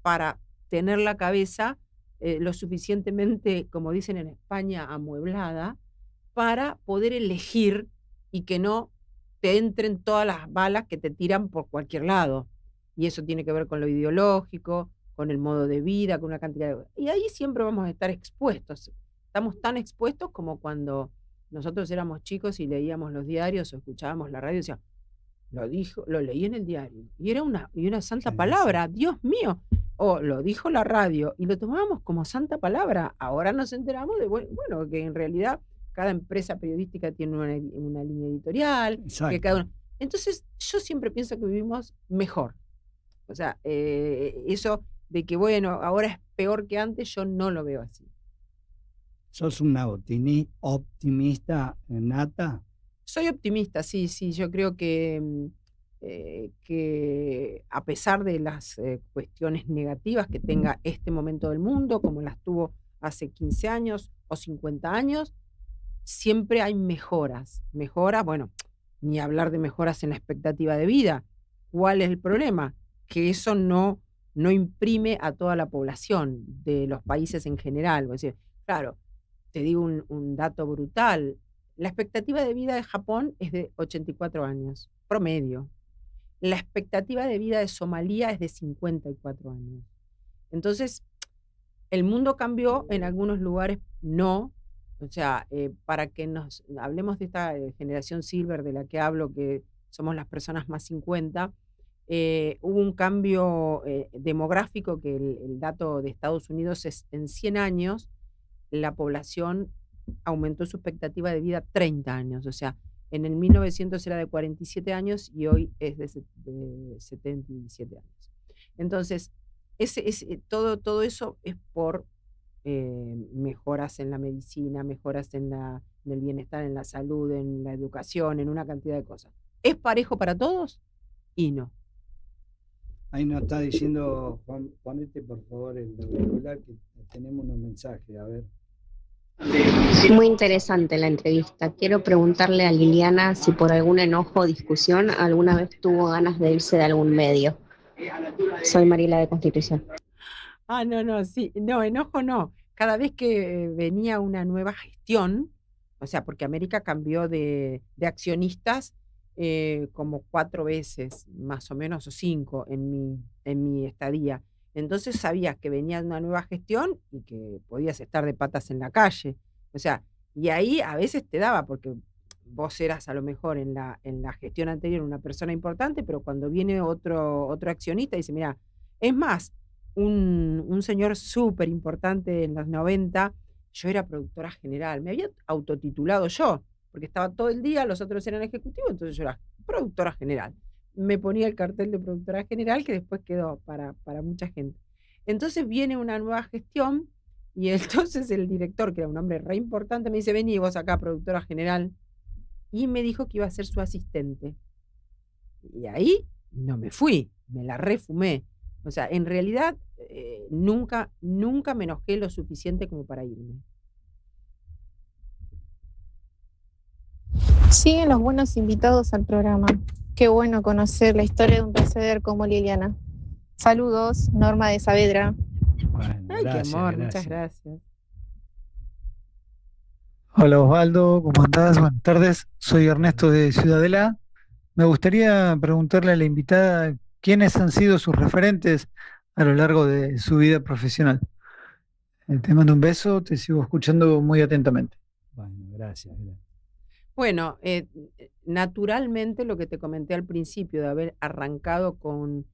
para tener la cabeza lo suficientemente, como dicen en España, amueblada, para poder elegir y que no te entren todas las balas que te tiran por cualquier lado. Y eso tiene que ver con lo ideológico, con el modo de vida, con una cantidad de... Y ahí siempre vamos a estar expuestos. Estamos tan expuestos como cuando nosotros éramos chicos y leíamos los diarios o escuchábamos la radio y decíamos, lo leí en el diario. Y era una santa Sí, palabra, Dios mío. O lo dijo la radio y lo tomábamos como santa palabra. Ahora nos enteramos de, bueno, que en realidad cada empresa periodística tiene una línea editorial, que exacto. cada uno. Entonces, yo siempre pienso que vivimos mejor. O sea, eso de que, bueno, ahora es peor que antes, yo no lo veo así. ¿Sos una optimista nata? Soy optimista, sí, yo creo que a pesar de las cuestiones negativas que tenga este momento del mundo, como las tuvo hace 15 años o 50 años, siempre hay mejoras. Mejoras, bueno, ni hablar de mejoras en la expectativa de vida. ¿Cuál es el problema? Que eso no imprime a toda la población de los países en general. Es decir, claro, te digo un dato brutal. La expectativa de vida de Japón es de 84 años, promedio. La expectativa de vida de Somalia es de 54 años. Entonces, el mundo cambió, en algunos lugares no. O sea, para que nos hablemos de esta generación silver de la que hablo, que somos las personas más 50, hubo un cambio demográfico que el dato de Estados Unidos es en 100 años, la población aumentó su expectativa de vida 30 años. O sea, en el 1900 era de 47 años y hoy es de 77 años. Entonces, todo eso es por mejoras en la medicina, mejoras en el bienestar, en la salud, en la educación, en una cantidad de cosas. ¿Es parejo para todos? Y no. Ahí nos está diciendo, Juan, ponete por favor el auricular que tenemos unos mensajes, a ver. Muy interesante la entrevista. Quiero preguntarle a Liliana si por algún enojo o discusión alguna vez tuvo ganas de irse de algún medio. Soy Mariela de Constitución. Ah, no, sí, no, enojo no. Cada vez que venía una nueva gestión, o sea, porque América cambió de accionistas como 4 veces, más o menos, o 5 en mi estadía. Entonces sabías que venía una nueva gestión y que podías estar de patas en la calle. O sea, y ahí a veces te daba, porque vos eras a lo mejor en la gestión anterior una persona importante, pero cuando viene otro accionista dice, mira, es más, un señor súper importante en los 90, yo era productora general, me había autotitulado yo, porque estaba todo el día, los otros eran ejecutivos, entonces yo era productora general. Me ponía el cartel de productora general que después quedó para mucha gente. Entonces viene una nueva gestión y entonces el director, que era un hombre re importante, me dice, vení vos acá, productora general, y me dijo que iba a ser su asistente. Y ahí no me fui, me la refumé. O sea, en realidad nunca me enojé lo suficiente como para irme. Siguen los buenos invitados al programa. Qué bueno conocer la historia de un proceder como Liliana. Saludos, Norma de Saavedra. Bueno, Ay, qué gracias, amor, muchas gracias. gracias. Hola Osvaldo, ¿cómo andás? Buenas tardes, soy Ernesto de Ciudadela. Me gustaría preguntarle a la invitada quiénes han sido sus referentes a lo largo de su vida profesional. Te mando un beso, te sigo escuchando muy atentamente. Bueno, gracias, gracias. Bueno, naturalmente lo que te comenté al principio de haber arrancado con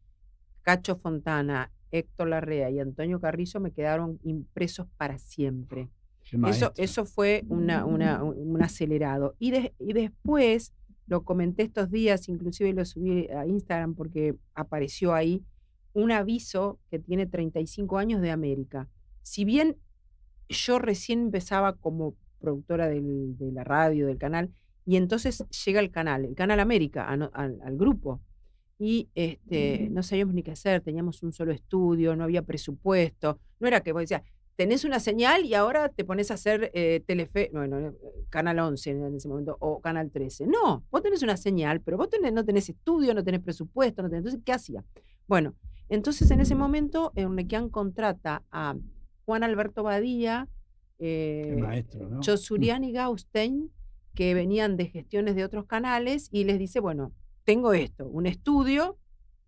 Cacho Fontana, Héctor Larrea y Antonio Carrizo me quedaron impresos para siempre. Qué maestro. Eso fue un acelerado. Y después, lo comenté estos días, inclusive lo subí a Instagram porque apareció ahí, un aviso que tiene 35 años de América. Si bien yo recién empezaba como productora de la radio, del canal, y entonces llega el Canal América, al grupo. Y no sabíamos ni qué hacer, teníamos un solo estudio, no había presupuesto, no era que vos decías, tenés una señal y ahora te pones a hacer Telefe, Canal 11 en ese momento, o Canal 13. No, vos tenés una señal, pero vos no tenés estudio, no tenés presupuesto, entonces, ¿qué hacía? Bueno, entonces en ese momento Enriquean contrata a Juan Alberto Badía, Qué maestro, ¿no? Chosurian y Gaustein, que venían de gestiones de otros canales, y les dice, bueno, tengo esto, un estudio,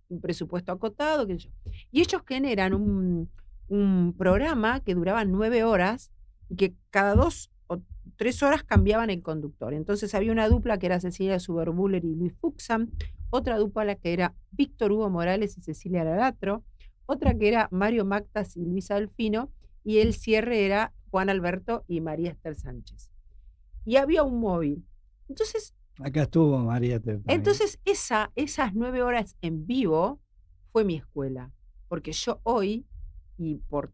un presupuesto acotado, qué sé yo. Y ellos generan un programa que duraba 9 horas y que cada 2 o 3 horas cambiaban el conductor. Entonces había una dupla que era Cecilia Suberbuller y Luis Fuxam, otra dupla que era Víctor Hugo Morales y Cecilia Laratro, otra que era Mario Mactas y Luisa Delfino, y el cierre era Juan Alberto y María Esther Sánchez. Y había un móvil. Entonces, acá estuvo María Ter también. Entonces esas 9 horas en vivo fue mi escuela, porque yo hoy, y por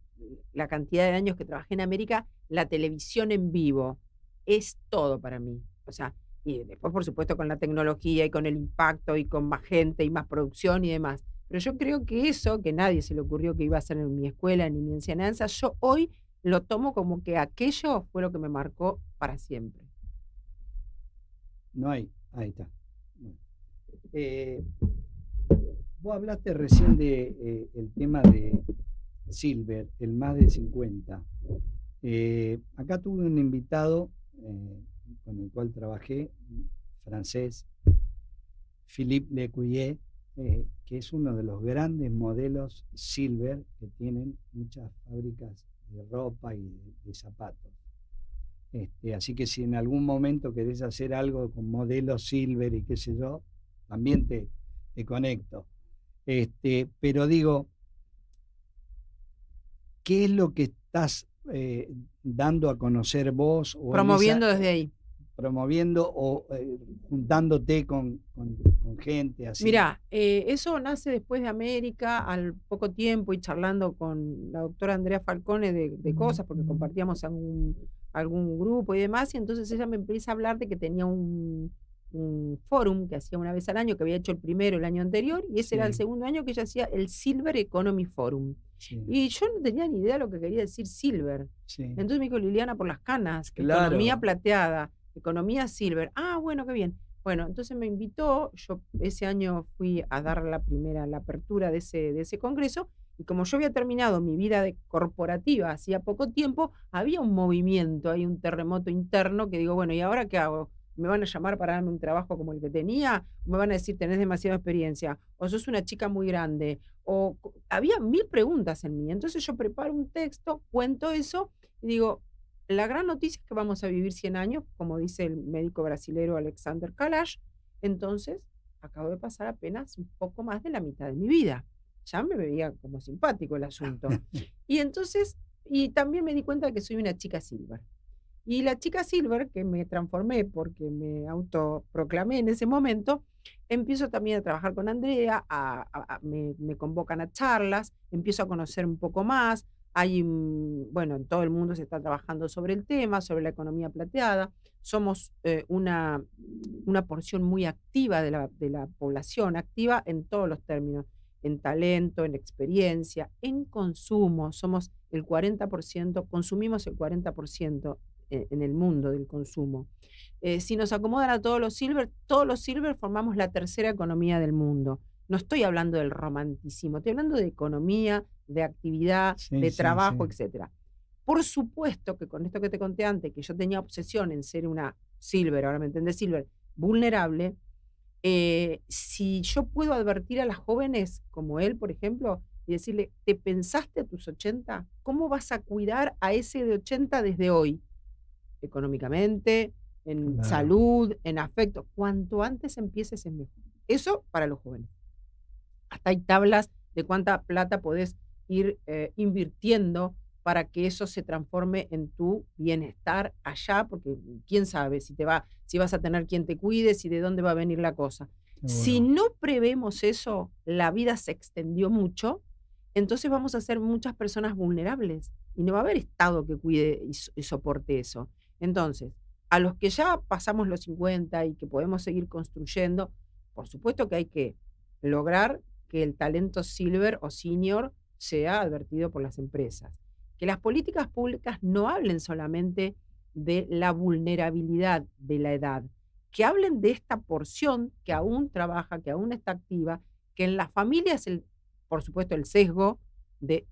la cantidad de años que trabajé en América, la televisión en vivo es todo para mí. O sea, y después por supuesto con la tecnología y con el impacto y con más gente y más producción y demás. Pero yo creo que eso, que nadie se le ocurrió que iba a ser en mi escuela ni mi enseñanza, yo hoy lo tomo como que aquello fue lo que me marcó para siempre. No hay, ahí está. Bueno. Vos hablaste recién de el tema de Silver, el más de 50. Acá tuve un invitado con el cual trabajé, francés, Philippe Lecuyer, que es uno de los grandes modelos Silver que tienen muchas fábricas de ropa y de zapatos. Así que si en algún momento querés hacer algo con modelos Silver y qué sé yo, también te conecto. Pero digo, ¿qué es lo que estás dando a conocer vos? O promoviendo desde ahí. Promoviendo o juntándote con gente así? Mirá, eso nace después de América, al poco tiempo, y charlando con la doctora Andrea Falcone de cosas, porque compartíamos algún grupo y demás, y entonces ella me empieza a hablar de que tenía un fórum que hacía una vez al año, que había hecho el primero el año anterior, y ese era el Sí, segundo año que ella hacía el Silver Economy Forum. sí, Y yo no tenía ni idea lo que quería decir silver. sí. Entonces me dijo Liliana por las canas, economía Claro. plateada, economía silver. Ah, bueno, qué bien. Bueno, entonces me invitó, yo ese año fui a dar la apertura de ese congreso, y como yo había terminado mi vida corporativa hacía poco tiempo, había un movimiento, hay un terremoto interno que digo, bueno, ¿y ahora qué hago? ¿Me van a llamar para darme un trabajo como el que tenía? ¿Me van a decir, tenés demasiada experiencia? ¿O sos una chica muy grande? Había mil preguntas en mí. Entonces yo preparo un texto, cuento eso y digo, la gran noticia es que vamos a vivir 100 años, como dice el médico brasilero Alexander Kalash. Entonces, acabo de pasar apenas un poco más de la mitad de mi vida. Ya me veía como simpático el asunto. Y entonces, y también me di cuenta de que soy una chica silver. Y la chica silver, que me transformé porque me autoproclamé en ese momento, empiezo también a trabajar con Andrea, me convocan a charlas, empiezo a conocer un poco más. Bueno, en todo el mundo se está trabajando sobre el tema, sobre la economía plateada. Somos una porción muy activa de la población, activa en todos los términos, en talento, en experiencia, en consumo. Somos el 40%, consumimos el 40% en el mundo del consumo. Si nos acomodan a todos los silver formamos la tercera economía del mundo. No estoy hablando del romanticismo, estoy hablando de economía, de actividad, Sí, de sí, trabajo, sí. etcétera. Por supuesto que con esto que te conté antes, que yo tenía obsesión en ser una silver, ahora me entendés, silver, vulnerable, si yo puedo advertir a las jóvenes como él, por ejemplo, y decirle, ¿te pensaste a tus 80? ¿Cómo vas a cuidar a ese de 80 desde hoy? Económicamente, en Claro. salud, en afecto. Cuanto antes empieces es mejor. Eso para los jóvenes. Hasta hay tablas de cuánta plata podés ir invirtiendo para que eso se transforme en tu bienestar allá, porque quién sabe si vas a tener quien te cuide, si de dónde va a venir la cosa. Si Seguro. no prevemos eso, la vida se extendió mucho, entonces vamos a ser muchas personas vulnerables y no va a haber Estado que cuide y soporte eso. Entonces, a los que ya pasamos los 50 y que podemos seguir construyendo, por supuesto que hay que lograr que el talento silver o senior sea advertido por las empresas. Que las políticas públicas no hablen solamente de la vulnerabilidad de la edad, que hablen de esta porción que aún trabaja, que aún está activa, que en las familias, por supuesto, el sesgo de,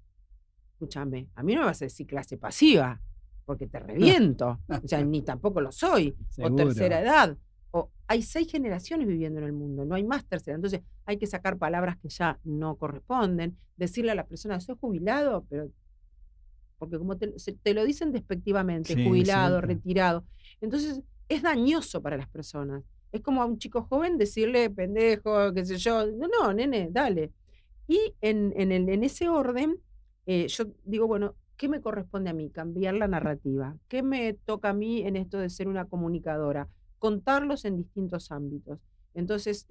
escúchame, a mí no me vas a decir clase pasiva, porque te reviento, o sea, ni tampoco lo soy, o tercera Seguro. edad, o hay 6 generaciones viviendo en el mundo, no hay más tercera. Entonces hay que sacar palabras que ya no corresponden, decirle a la persona, soy jubilado, pero porque como te lo dicen despectivamente, Sí, jubilado, siempre. retirado, entonces es dañoso para las personas. Es como a un chico joven decirle pendejo, qué sé yo, no, no, nene, dale. Y en ese orden, yo digo, bueno, ¿qué me corresponde a mí? Cambiar la narrativa. ¿Qué me toca a mí en esto de ser una comunicadora? Contarlos en distintos ámbitos. Entonces,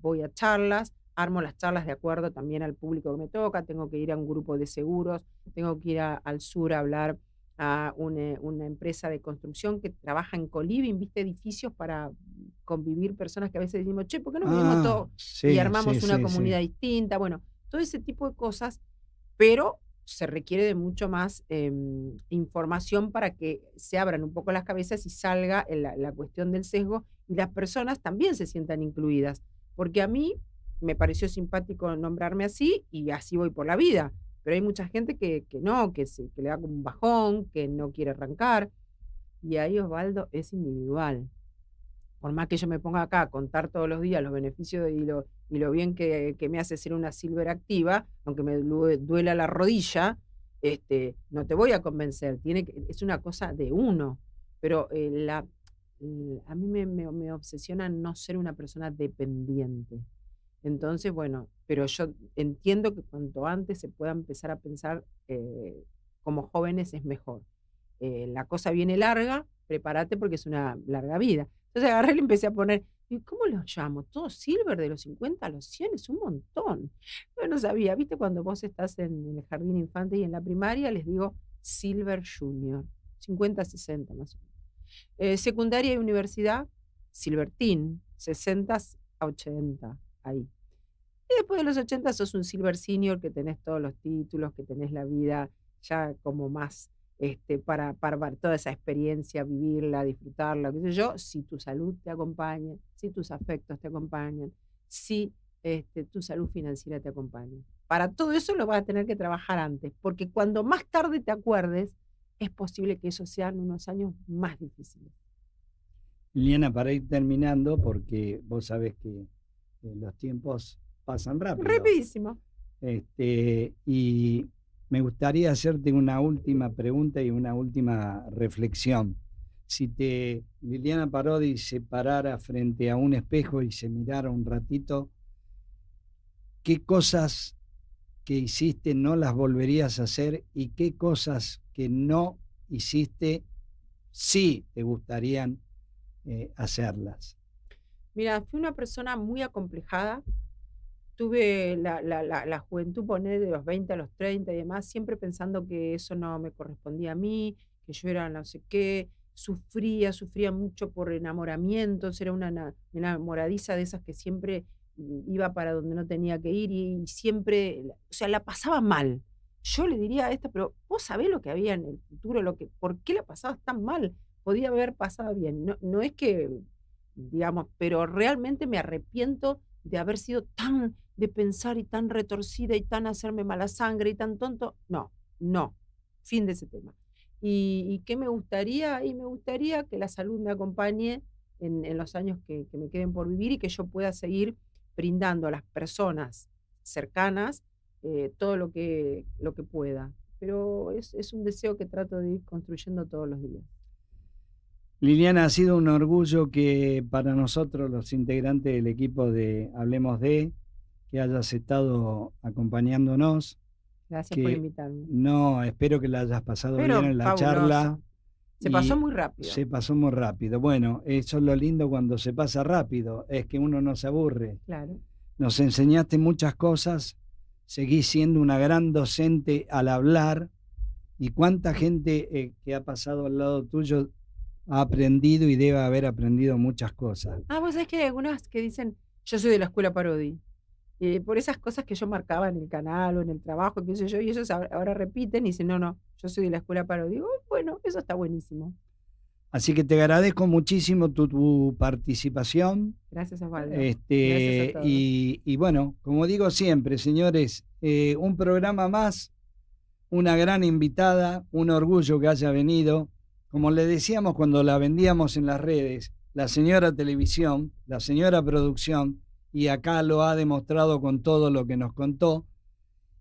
voy a charlas, armo las charlas de acuerdo también al público que me toca, tengo que ir a un grupo de seguros, tengo que ir al sur a hablar a una empresa de construcción que trabaja en coliving, viste, edificios para convivir personas que a veces decimos, che, ¿por qué no vivimos Ah, todos y sí, sí, armamos una sí, comunidad sí. distinta? Bueno, todo ese tipo de cosas, pero se requiere de mucho más información para que se abran un poco las cabezas y salga la cuestión del sesgo y las personas también se sientan incluidas. Porque a mí me pareció simpático nombrarme así y así voy por la vida. Pero hay mucha gente que no, que le da como un bajón, que no quiere arrancar. Y ahí, Osvaldo, es individual. Por más que yo me ponga acá a contar todos los días los beneficios y lo bien que me hace ser una silver activa, aunque me duela la rodilla, no te voy a convencer. Es una cosa de uno. Pero a mí me obsesiona no ser una persona dependiente. Entonces, bueno, pero yo entiendo que cuanto antes se pueda empezar a pensar como jóvenes es mejor. La cosa viene larga, prepárate porque es una larga vida. Entonces agarré y le empecé a poner, ¿Y cómo los llamo? ¿Todos silver de los 50 a los 100? Es un montón. Yo no sabía, ¿viste? Cuando vos estás en el jardín infante y en la primaria, les digo silver junior, 50 a 60 más o menos. Secundaria y universidad, silver teen, 60 a 80, ahí. Y después de los 80 sos un silver senior, que tenés todos los títulos, que tenés la vida ya como más para toda esa experiencia, vivirla, disfrutarla, qué sé yo, si tu salud te acompaña, si tus afectos te acompañan, si tu salud financiera te acompaña. Para todo eso lo vas a tener que trabajar antes, porque cuando más tarde te acuerdes, es posible que esos sean unos años más difíciles. Liliana, para ir terminando, porque vos sabés que los tiempos pasan rápido. Rapidísimo. Y me gustaría hacerte una última pregunta y una última reflexión. Si Liliana Parodi se parara frente a un espejo y se mirara un ratito, ¿qué cosas que hiciste no las volverías a hacer y qué cosas que no hiciste sí te gustarían hacerlas? Mira, fui una persona muy acomplejada. Tuve la juventud, poner de los 20 a los 30 y demás, siempre pensando que eso no me correspondía a mí, que yo era no sé qué, sufría mucho por enamoramientos, era una enamoradiza de esas que siempre iba para donde no tenía que ir y siempre, o sea, la pasaba mal. Yo le diría a esta, pero vos sabés lo que había en el futuro, ¿por qué la pasabas tan mal? Podía haber pasado bien. No es que, digamos, pero realmente me arrepiento de haber sido de pensar y tan retorcida y tan hacerme mala sangre y tan tonto. No, fin de ese tema. ¿Y qué me gustaría? Y me gustaría que la salud me acompañe en los años que me queden por vivir y que yo pueda seguir brindando a las personas cercanas todo lo que pueda. Pero es un deseo que trato de ir construyendo todos los días. Liliana, ha sido un orgullo que para nosotros, los integrantes del equipo de Hablemos de, que hayas estado acompañándonos. Gracias por invitarme. No, espero que la hayas pasado bien en la fabuloso. charla. Se pasó muy rápido. Se pasó muy rápido. Bueno, eso es lo lindo cuando se pasa rápido, es que uno no se aburre. Claro. Nos enseñaste muchas cosas, seguís siendo una gran docente al hablar, y cuánta gente que ha pasado al lado tuyo ha aprendido y debe haber aprendido muchas cosas. Vos sabés que hay algunas que dicen, yo soy de la escuela Parodi. Por esas cosas que yo marcaba en el canal o en el trabajo, qué sé yo, y ellos ahora repiten y dicen, no, yo soy de la escuela Parodi. Digo, bueno, eso está buenísimo. Así que te agradezco muchísimo tu participación. Gracias, Osvaldo. Gracias a todos. Y bueno, como digo siempre, señores, un programa más, una gran invitada, un orgullo que haya venido. Como le decíamos cuando la vendíamos en las redes, la señora televisión, la señora producción, y acá lo ha demostrado con todo lo que nos contó.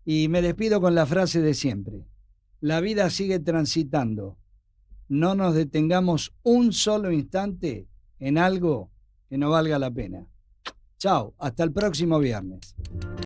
Y me despido con la frase de siempre: la vida sigue transitando. No nos detengamos un solo instante en algo que no valga la pena. Chao, hasta el próximo viernes.